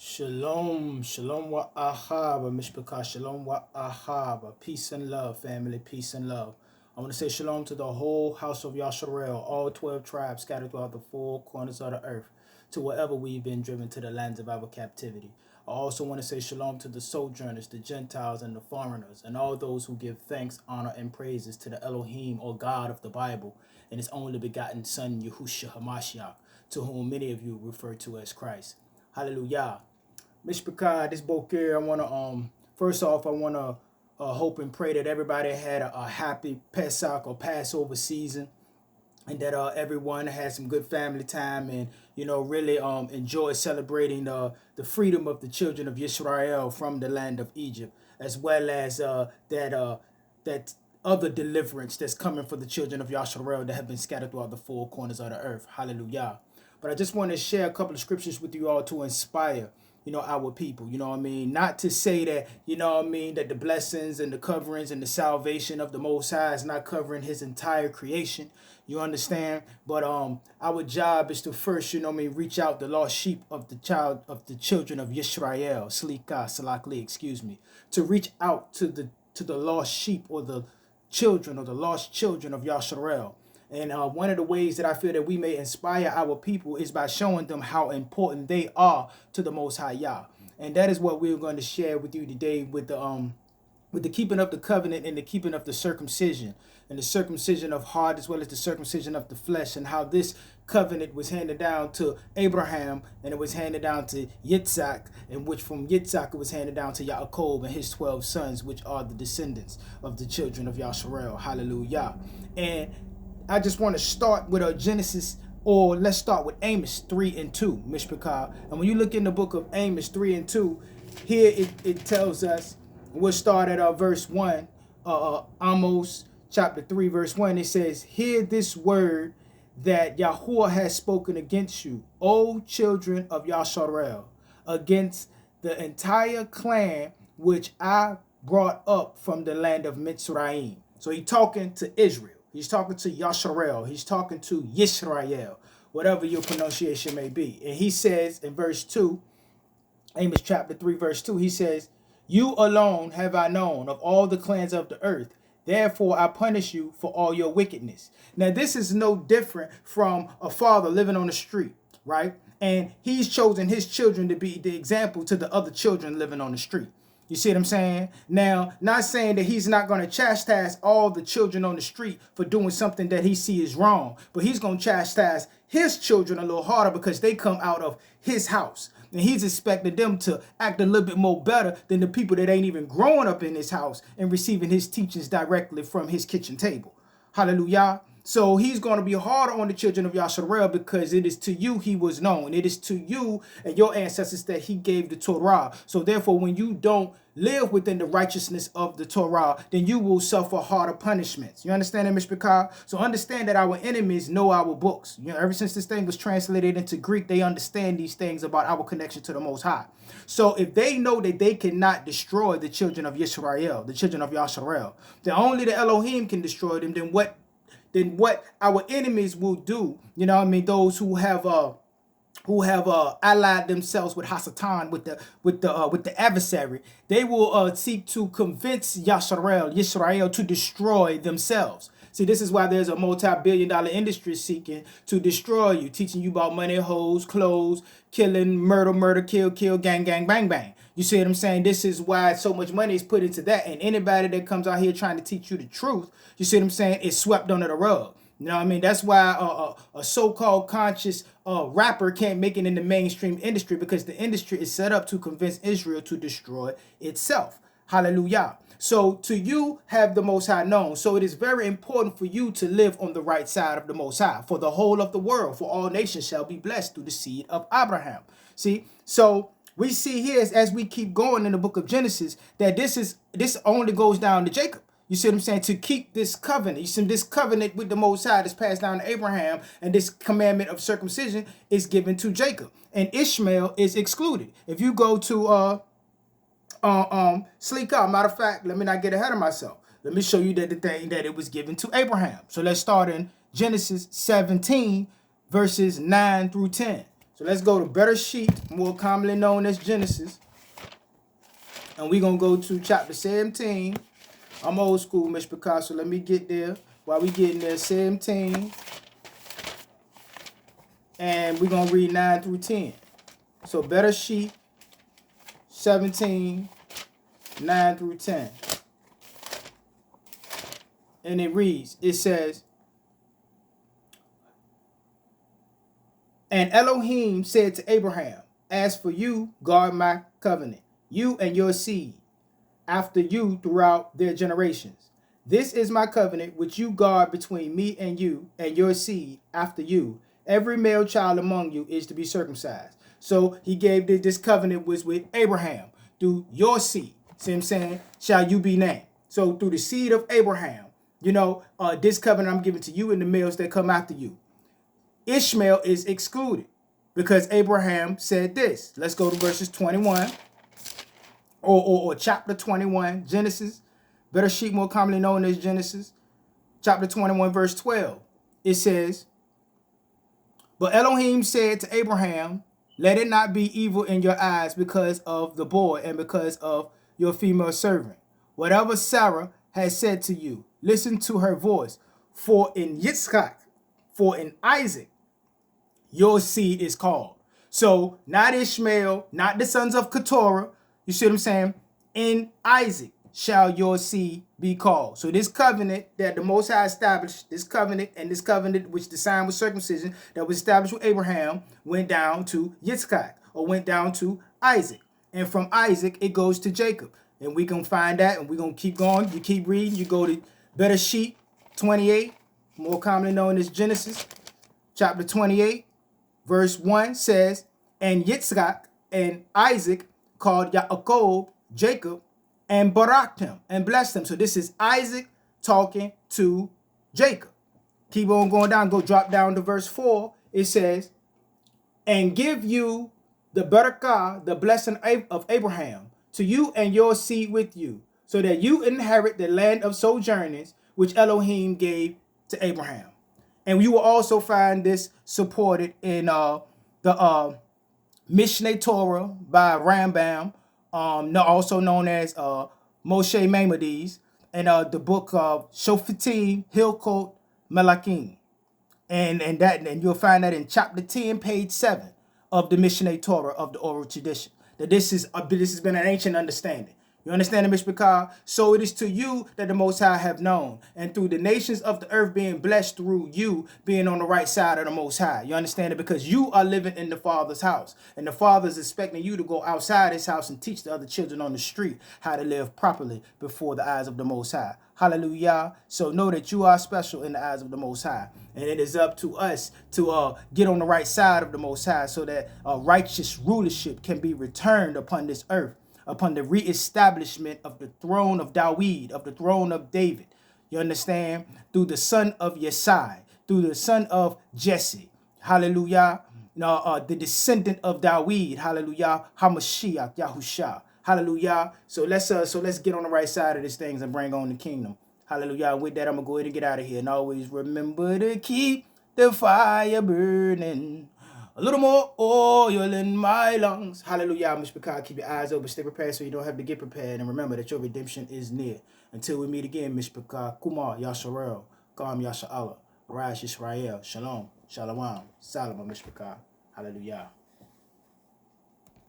Shalom, shalom wa ahaba, mishpaka, shalom wa ahaba. Peace and love, family, peace and love. I want to say shalom to the whole house of Yasharel, all 12 tribes scattered throughout the four corners of the earth, to wherever we've been driven to the lands of our captivity. I also want to say shalom to the sojourners, the Gentiles, and the foreigners, and all those who give thanks, honor, and praises to the Elohim, or God of the Bible, and his only begotten Son, Yahushua HaMashiach, to whom many of you refer to as Christ. Hallelujah. Mishpachah, this Bokir, I want to, first off, I want to hope and pray that everybody had a happy Pesach or Passover season, and that everyone had some good family time and, really enjoy celebrating the freedom of the children of Israel from the land of Egypt, as well as that other deliverance that's coming for the children of Yasharel that have been scattered throughout the four corners of the earth. Hallelujah. But I just want to share a couple of scriptures with you all to inspire, our people, not to say that, that the blessings and the coverings and the salvation of the Most High is not covering his entire creation. You understand? But our job is to first, reach out the lost sheep of the children of Yisrael, Salakli, excuse me, to reach out to the lost sheep or the children or the lost children of Yasharel. And one of the ways that I feel that we may inspire our people is by showing them how important they are to the Most High Yah. And that is what we're going to share with you today with the keeping of the covenant and the keeping of the circumcision and the circumcision of heart as well as the circumcision of the flesh, and how this covenant was handed down to Abraham and it was handed down to Yitzhak, and which from Yitzhak it was handed down to Yaakov and his 12 sons, which are the descendants of the children of Yasharel. Hallelujah. And I just want to start with Genesis, or let's start with Amos 3 and 2, Mishpachah. And when you look in the book of Amos 3 and 2, here it tells us, we'll start at verse 1, Amos chapter 3, verse 1. It says, "Hear this word that Yahuwah has spoken against you, O children of Yasharel, against the entire clan which I brought up from the land of Mitzrayim." So he's talking to Israel. He's talking to Yasharel. He's talking to Yisrael, whatever your pronunciation may be. And he says in verse 2, Amos chapter 3, verse 2, he says, "You alone have I known of all the clans of the earth. Therefore I punish you for all your wickedness." Now this is no different from a father living on the street, right? And he's chosen his children to be the example to the other children living on the street. You see what I'm saying? Now, not saying that he's not going to chastise all the children on the street for doing something that he sees is wrong, but he's going to chastise his children a little harder because they come out of his house. And he's expecting them to act a little bit more better than the people that ain't even growing up in his house and receiving his teachings directly from his kitchen table. Hallelujah. So he's going to be harder on the children of Yasharel because it is to you he was known. It is to you and your ancestors that he gave the Torah. So therefore, when you don't live within the righteousness of the Torah, then you will suffer harder punishments. You understand that, Mishpachah? So understand that our enemies know our books. Ever since this thing was translated into Greek, they understand these things about our connection to the Most High. So if they know that they cannot destroy the children of Yisrael, the children of Yasharel, then only the Elohim can destroy them, then what our enemies will do, those who have allied themselves with Hasatan, with the adversary, they will seek to convince Yisrael to destroy themselves. See, this is why there's a multi-billion-dollar industry seeking to destroy you, teaching you about money, hoes, clothes, killing, murder, kill, gang, bang, bang. You see what I'm saying? This is why so much money is put into that. And anybody that comes out here trying to teach you the truth, you see what I'm saying, is swept under the rug. You know what I mean? That's why a so-called conscious rapper can't make it in the mainstream industry, because the industry is set up to convince Israel to destroy itself. Hallelujah. So to you have the Most High known. So it is very important for you to live on the right side of the Most High. For the whole of the world, for all nations shall be blessed through the seed of Abraham. See, so we see here as we keep going in the book of Genesis that this only goes down to Jacob. You see what I'm saying? To keep this covenant. You see, this covenant with the Most High is passed down to Abraham, and this commandment of circumcision is given to Jacob. And Ishmael is excluded. If you go to Sleek out. Matter of fact, let me not get ahead of myself. Let me show you that the thing that it was given to Abraham. So let's start in Genesis 17, verses 9 through 10. So let's go to Bereshit, more commonly known as Genesis. And we're going to go to chapter 17. I'm old school, Mr. Picasso. Let me get there. While we getting there, 17. And we're going to read 9 through 10. So Bereshit 17, 9 through 10. And it reads, it says, and Elohim said to Abraham, as for you, guard my covenant, you and your seed, after you throughout their generations. This is my covenant which you guard between me and you and your seed after you. Every male child among you is to be circumcised. So he gave this covenant was with Abraham. Through your seed, see what I'm saying, shall you be named. So through the seed of Abraham, this covenant I'm giving to you and the males that come after you. Ishmael is excluded because Abraham said this. Let's go to verses 21 or chapter 21, Genesis. Bereshit, more commonly known as Genesis. Chapter 21, verse 12. It says, but Elohim said to Abraham, let it not be evil in your eyes because of the boy and because of your female servant. Whatever Sarah has said to you, listen to her voice. For in Yitzchak, for in Isaac, your seed is called. So not Ishmael, not the sons of Keturah. You see what I'm saying? In Isaac shall your seed be called. So this covenant that the Most High established, this covenant which the sign was circumcision that was established with Abraham, went down to Yitzchak, or went down to Isaac. And from Isaac, it goes to Jacob. And we can find that, and we're going to keep going. You keep reading. You go to Bereshit 28, more commonly known as Genesis, chapter 28, verse 1 says, and Yitzchak and Isaac called Yaakov Jacob, and baraked him and blessed him. So this is Isaac talking to Jacob. Keep on going down. Go drop down to verse 4. It says, and give you the barakah, the blessing of Abraham, to you and your seed with you, so that you inherit the land of sojourners, which Elohim gave to Abraham. And you will also find this supported in the Mishneh Torah by Rambam, also known as Moshe Maimonides, and the book of Shofatim Hilkot Malakim. And you'll find that in chapter 10, page 7 of the Mishneh Torah of the oral tradition. That this has been an ancient understanding. You understand, Mishpachah? So it is to you that the Most High have known, and through the nations of the earth being blessed through you being on the right side of the Most High. You understand it? Because you are living in the Father's house, and the Father is expecting you to go outside his house and teach the other children on the street how to live properly before the eyes of the Most High. Hallelujah. So know that you are special in the eyes of the Most High, and it is up to us to get on the right side of the Most High so that righteous rulership can be returned upon this earth, upon the reestablishment of the throne of Dawid, of the throne of David. You understand? Through the son of Yesai, through the son of Jesse. Hallelujah. The descendant of Dawid. Hallelujah. Hamashiach, Yahusha. Hallelujah. So let's get on the right side of these things and bring on the kingdom. Hallelujah. And with that, I'm going to go ahead and get out of here. And always remember to keep the fire burning. A little more oil in my lungs. Hallelujah, Mishpachah. Keep your eyes open. Stay prepared so you don't have to get prepared. And remember that your redemption is near. Until we meet again, Mishpachah. Kumar, Yasharel. Kam, Yasha'Allah. Rise, Yisrael. Shalom. Shalom. Salam, Mishpachah. Hallelujah.